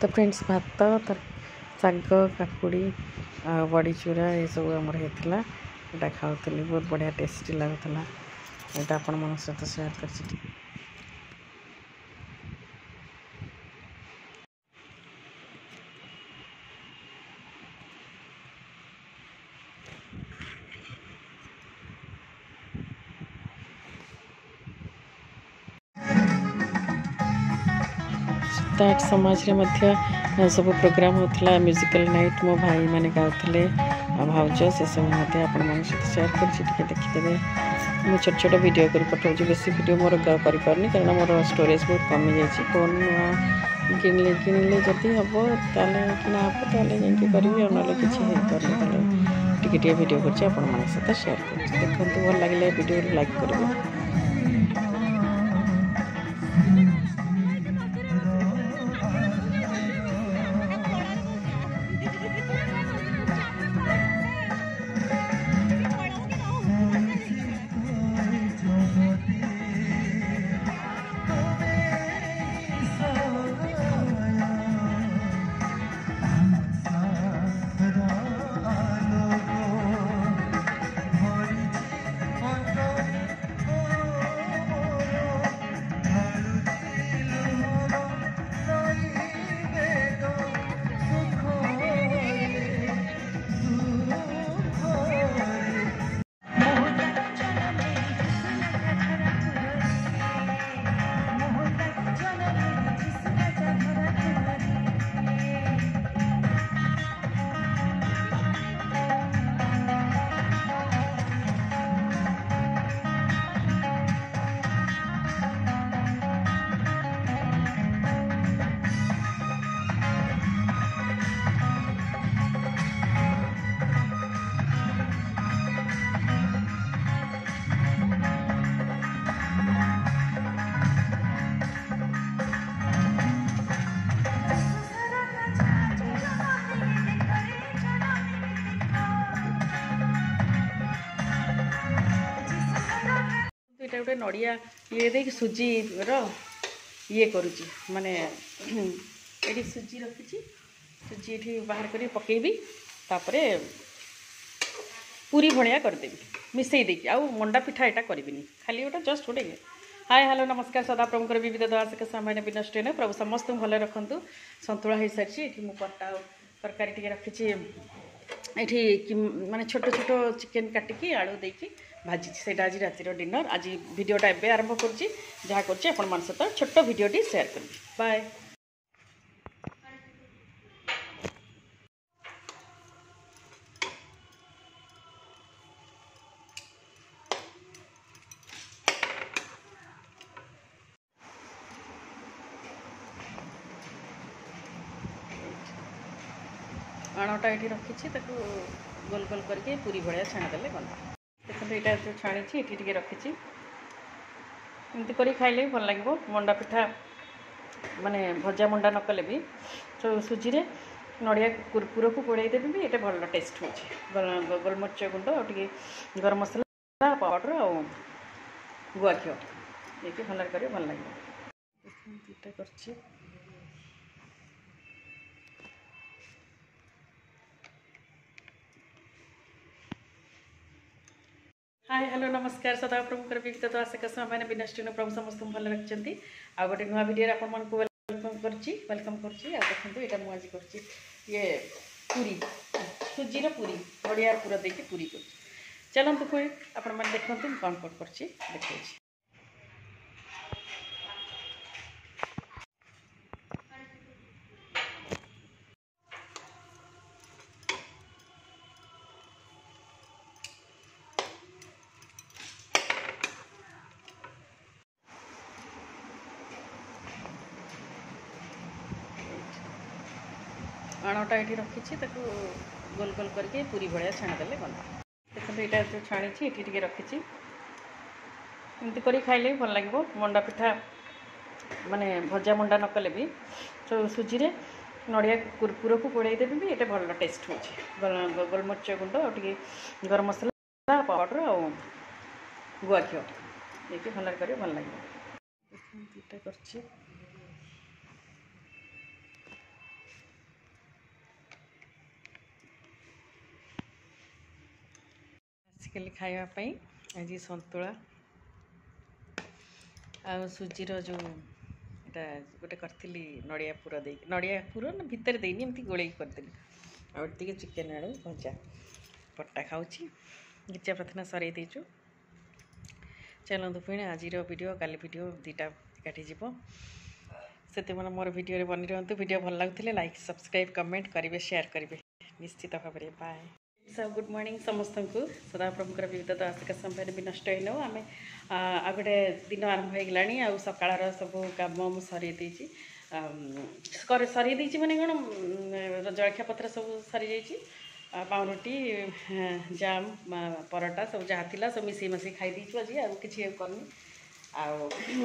तो फ्रेंड्स भात शाग काकुड़ी बड़ी चूरा ये सब आमर होता है खाऊली बहुत बढ़िया टेस्टी लगुला यहाँ आपण मन सहित सेयार कर। सीताहाट समाज रे मध्य सब प्रोग्राम होता म्यूजिकल नाइट मो भाई मैंने गाते भाउज से सब आपण मन सहित सेयार कर देखीदे। मुझे छोट छोट वीडियो कर पठाऊँ बेसी वीडियो मोर कर कारण मोर स्टोरेज बहुत कमी जाइए फोन नुआ किणले जदि हम ताले किना हम ताले जाइए करी ना किसी पारे टे वीडियो कर सहित सेयार कर देखते भल लगे वीडियो लाइक करेंगे। ये गोटे नड़िया ये देखिए सुजी ये करुच्ची माने ये सुजी रखी सुजी ये बाहर कर पकेबी तापरे पूरी भणिया करदेवी मिसई देकी आउ मंडा पिठा यहाँ करी खाली गोटे जस्ट गोटे हाय हेलो नमस्कार सदा प्रभुकर विविध दवासिक सामान्य विनष्ट न प्रभु समस्त भले रखु सतुला हो सारी ये पट्टा तरकारी टे रखी ये माने छोट छोट चिकेन काटिकी आलू देकी भाजी से आज रातिर डिनर आज वीडियोटा एवं आरंभ करुँची जहाँ कर सहित छोट वीडियोटी शेयर करी बाय। आणटा ये रखी गोल गोल करके पूरी भाया छाणीदे गला देखते यहाँ जो छाणी ये रखी एमती कर खाइले भी भल लगे मंडा पिठा माने भजा मंडा न कले भी तो सुजी रे नड़िया पुर को गोड़े देवी भी ये भल टेस्ट हो गोलमरीच गुंड और गरम मसला पाउडर और गुआ घी ये भल कर भल लगे कर हाय हेलो नमस्कार सदा प्रभुकर विविध दवासिक सामान्य विनष्ट प्रभु समस्त भल रखिंट आ गए नुआ वीडियो आपण मन वेलकम कर देखो यहाँ मुझे कर ये पूरी सुजीर पूरी नड़िया पूरा देके पूरी कर चलते पुणी आपण मैंने देखते कौन कौन कर देखिए। आणटा ये रखी गोल गोल करके पूरी भाया छाणीदे गला देखते यहाँ जो छाणी ये रखी एमती कर खाइले भी भल लगे मंडा पिठा माने भजा मंडा न कले भी तो सुजी रे नड़िया पुर को गोड़े देवी भी ये भल टेस्ट हो गोलमरीच गुंड और गरम मसला पाउडर और गुआ घी ये भल कर भल लगे कर आजिकल खावाई आज सतुला आउ सुजीर जो एटा गोटे करी नड़िया पुर दे नड़िया पुर ना भितर देनी एमती गोल करदेली आगे चिकेन आलू भजा पट्टा खाऊँ गिचा प्रार्थना सर देचु चलतु पुणी आज वीडियो काली वीडियो दीटा एकाठी जीव से मोर वीडियो बनी रुँतु वीडियो भल लगुले लाइक सब्सक्राइब कमेंट करेंगे शेयर करेंगे निश्चित भाव में बाय सब गुड मॉर्निंग समस्त को सदाप्रभुकर विविध आशिका समय भी नष्ट हो आम आ गए दिन आरंभ हो गलानी आ सकाळ सब कम सर सर माने कौन जलखिया पत्र सब सरी जा पाउरुटी जाम परोटा सब जहाँ थी सब मिसई मसी खाई आज आ कि करनी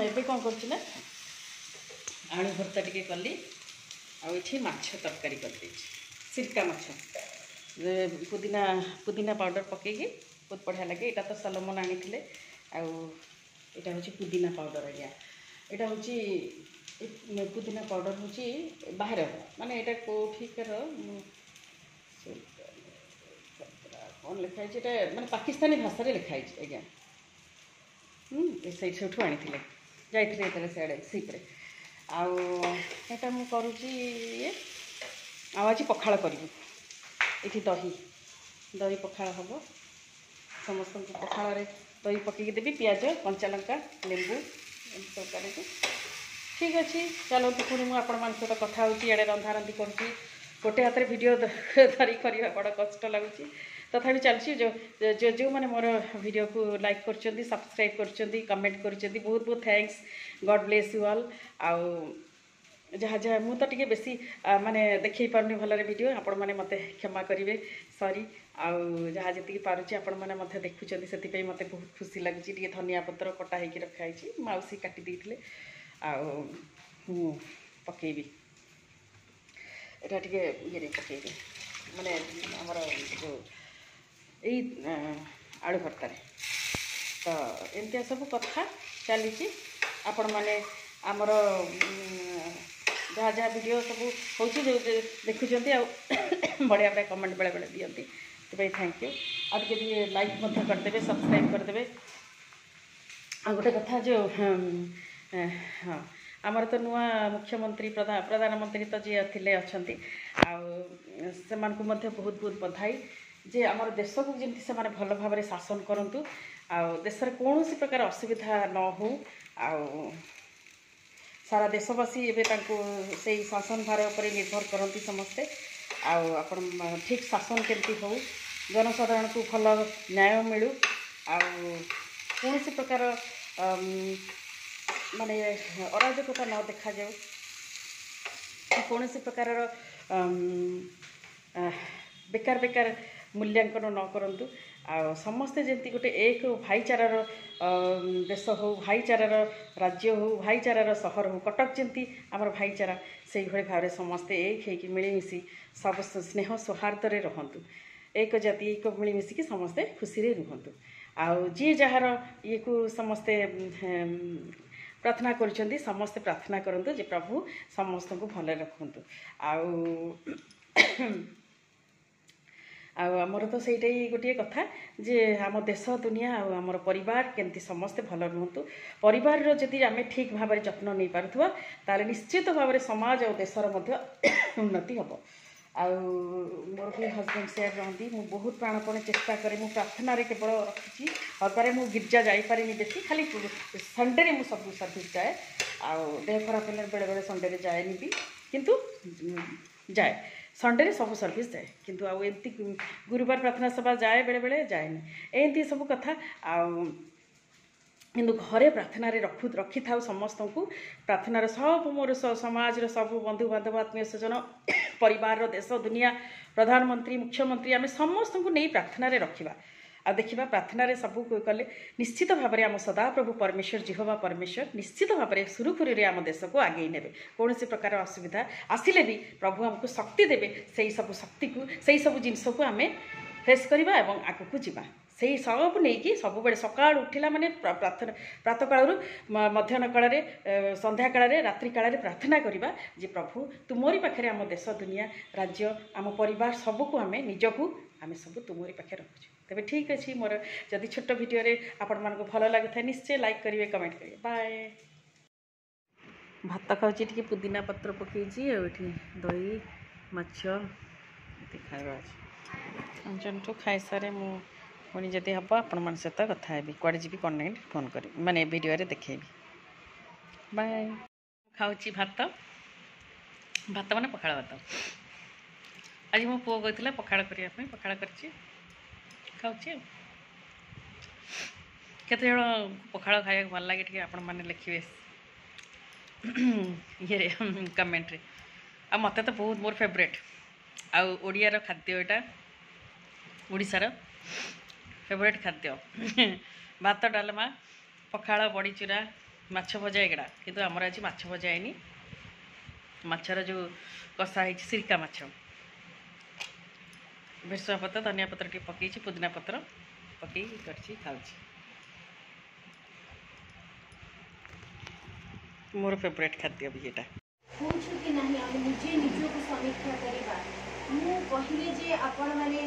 आबे कौन कर आलू भर्ता टी कली आठी माछ तरकारी कर सिरका माछ पुदीना पुदीना पाउडर पकईकि बहुत बढ़िया लगे यहाँ तो सलमन आनी आटा हूँ पुदीना पाउडर आज्ञा यहाँ हूँ पुदीना पाउडर हूँ बाहर माने यहाँ कौटिकर कौन लिखाई माने पाकिस्तानी भाषा लिखाई आज्ञा से आनी जाते सियाड़े सिप्रे आटा मुझे करुँची आज पखाड़ करूँ ये दही दही पखाड़ हम समस्त पखाड़ दही पकईकि देवी पियाज कंचा लंका लेंबू सब कर ठीक अच्छे चलते पुणी मुझे सहित कथा होड़े रंधा रंधि करुँची गोटे हाथ में वीडियो धरिक करवा बड़ा कष्ट लगुच तथापि चलती जो जो मैंने मोर वीडियो को लाइक कर सब्सक्राइब कर कमेंट कर बहुत बहुत thanks God bless you all आउ जहाँ जहाँ मुझे तो बेसी माने देखी पारनी भल वीडियो आपण मैंने मत क्षमा करेंगे सॉरी आउ जहाँ जी पार्टी आपण मैंने देखुं से मत बहुत खुशी लगुच धनिया पत्र कटा होकर रखाई मौसी काटी देते पकईबी यहाँ टे ये पकईबी माने आमर जो यही आलू भर्तार तो एमती सब कथा चली आपण मैंने आमर जहाँ जहाँ वीडियो सब हो देखुं बढ़िया बढ़िया कमेंट बेले बेले दिखती से थैंक यू आज के लाइक करदे सब्सक्राइब करदे आ गोटे कथा जो हाँ आमर तो नुआ मुख्यमंत्री प्रधानमंत्री तो जी थे अच्छा से बहुत बहुत बधाई जे आमर देश को जमी से भल भाव शासन करूँ आश कौन प्रकार असुविधा न हो सारा देशवासी एवं से शासन भार पर निर्भर करती समस्ते आपण ठीक शासन केमती हो जनसाधारण को भल न्याय मिलू कौन प्रकार माने अराजकता न देखा जाऊ कौन प्रकार बेकार बेकार मूल्यांकन न करंतु समस्ते जमी गोटे एक भाईचारार देश हो भाईचारार राज्य हो भाईचारार सहर हो कटक जमी आमर भाईचारा से भाव में समस्ते एक होगी मिलमिशि सब स्नेह सौहार्द रहतु एक जाति एक मिलमिशिकी समस्ते खुशी रुहतु आउ जी जार ये को समस्ते प्रार्थना कर समस्ते प्रार्थना करंतु जे प्रभु समस्त को भल रखु आमर तो सहीटा ही गोटे कथा जे आम देश दुनिया आमर परिवार केमती समस्ते भल रुहतु परिवार जदि आम ठीक भाव में जत्न नहीं पारुथुवा ताले निश्चित भाव में समाज और देशर मध्य उन्नति हम मोर भी हजबैंड सेयार रहती मुझे बहुत प्राणपणे चेष्टा करे मु प्रार्थना केवल रखी हरबारे मु गिरजा जापारे बेसी खाली संडे मुझे सब सर्विस जाए देह खराब है बेले बेले संडे जाए भी किंतु जाए संडे सब सर्विस जाए किंतु एमती गुरुवार प्रार्थना सभा जाए बेले बेले जाए एमती सब कथा किंतु घरे प्रार्थना रखी था समस्त को प्रार्थना सब मोर समाज सब बंधु बांधव आत्मीय स्वजन परिवार देश दुनिया प्रधानमंत्री मुख्यमंत्री आम समस्त को नहीं प्रार्थना रखा आ देखा प्रार्थना सब कले निश्चित भाव में आम सदा प्रभु परमेश्वर जिहोवा परमेश्वर निश्चित भाव में सुरुखुरी आम देश को आगे नेबे कौन प्रकार असुविधा आसिले भी प्रभु आमको शक्ति देवे से सब शक्ति को से सब जिनस को आम फेस करवा और आग को जीवा से सब नहीं सब बड़े सका उठिला माने प्रार्थना प्रातः काल मध्याह्न काल संध्या काल रात्रि काल प्रार्थना करवा जे प्रभु तुमरी पाखे आम देश दुनिया राज्य आम परिवार सबको आम निजक आम सब तुमरी पाखे रखुଛୁ। तेज ठीक अच्छे मोर जदि छोट भिडियो आपण मानक भल लगी था निश्चय लाइक करेंगे कमेंट करेंगे बाय। भात खाऊँ टी पुदीना पत्र पकई दही माछ खावा अंजनठू खाई सारे मुझे जदि हम आपण मान सहित कथा हेबी कड़े जी कौन ना फोन कर माने वीडियो देखेबी बाय। खाऊँ भात भात माने पखाड़ भात आज मो पुओ कहता पखाड़ करने पखाड़ कर खाऊँ केत जन पखाड़ खाया भल लगे आपण मैंने लिखे ये कमेंट रे आ मत तो बहुत मोर फेवरेट आड़ियार खाद्य यहाँ ओडिशार फेवरेट खाद्य भात डालमा पखाड़ बड़ी चूरा माछ भजा एगड़ा किंतु आमर आज माछ भजा है माछर जो कषा है सिरका माछ भेरसुआ पत्र धनिया पत्र टी पकई पुदीना पत्र पकई कर खाऊँ मोर फेवरेट खाद्य भी यहाँ पूछू कि नहीं आम निजे निजक समीक्षा करवा मु कहले जे आपण माने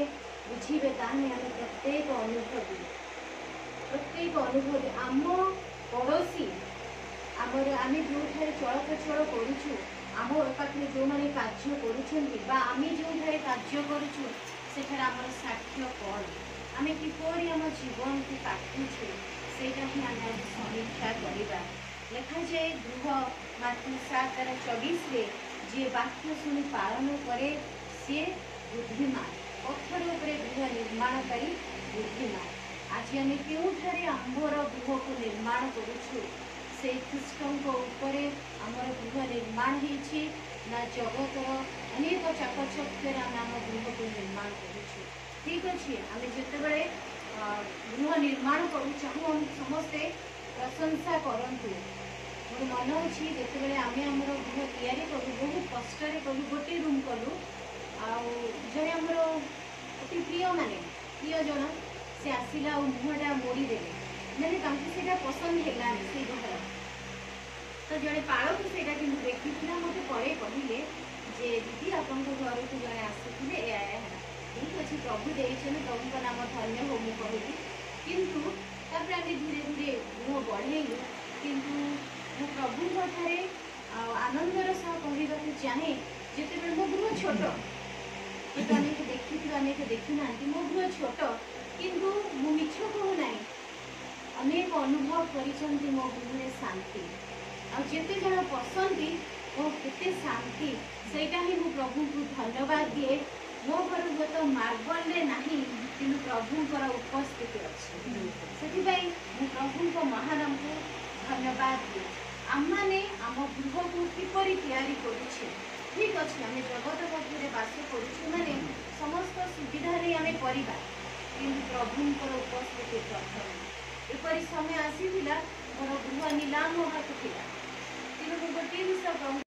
बुझीबे ताने आम प्रत्येक अनुभवी आम पड़ोसी आमर आम जो चल प्रचल करुचु आम पाखे जो मैंने कार्य करें जो कार्य करुचु सेठार आम साक्ष्य कौन आम किपरि आम जीवन को काटुचु सेटा ही आम आज समीक्षा करवा लिखा जाए गृह माथि 7:24 जी वाक्य शुणी पालन करे सी बुद्धिमान पत्थर उपरे गृह निर्माणकारी बुद्धिमान आज आम क्योंठारे आंबर गृह को निर्माण करुचु से ख्रीष्टों उपरे आमर गृह निर्माण होती ना जगतर अनेक चाकचक्य आम गृह को निर्माण करुचु ठीक अच्छे आम जिते गृह निर्माण करूँ चाहूँ समस्ते प्रशंसा करतु मोर मन अच्छी जिते आम आमर गृह तैयारी कलु बहुत कष्ट कलु गोटे रूम कलु आए आमर अति प्रिय माने प्रिय जन से आसला मुहटा मोड़ीदे मैंने से पसंद है से घर तो जड़े पाड़क से देखी मत पर कहले जे दीदी आप घर को जड़े आसुले ठीक अच्छे प्रभु देते प्रभु का नाम धन्य हो मुझे कहली किंतु तापर आम धीरे धीरे गृह बढ़ेलु किंतु मो प्रभु ठारे आनंदर सह कहवाक चाहे जिते मो गृह छोट अनेक देखी अनेक देखी ना मो गृह छोट किंतु मु मिछ कहूना अनेक अनुभव करिसेंती मो गृह शांति आते जन पसंदी ओ केते शांति सेटा ही मु प्रभु को धन्यवाद दिए मो घर हुए तो मार्बल रे नहीं कि प्रभुंर उपस्थिति अच्छी से प्रभु को महानाम को धन्यवाद दिए आम मैंने आम गृह को किपरि तैयारी करुचे ठीक अच्छे आम जगत पक्षे बास करुचे माने समस्त सुविधा नहीं आम करवा कि प्रभुंर उपस्थिति प्रथम एपरी समय आसीला मोर गृह नीलाम होगा गोटे विषय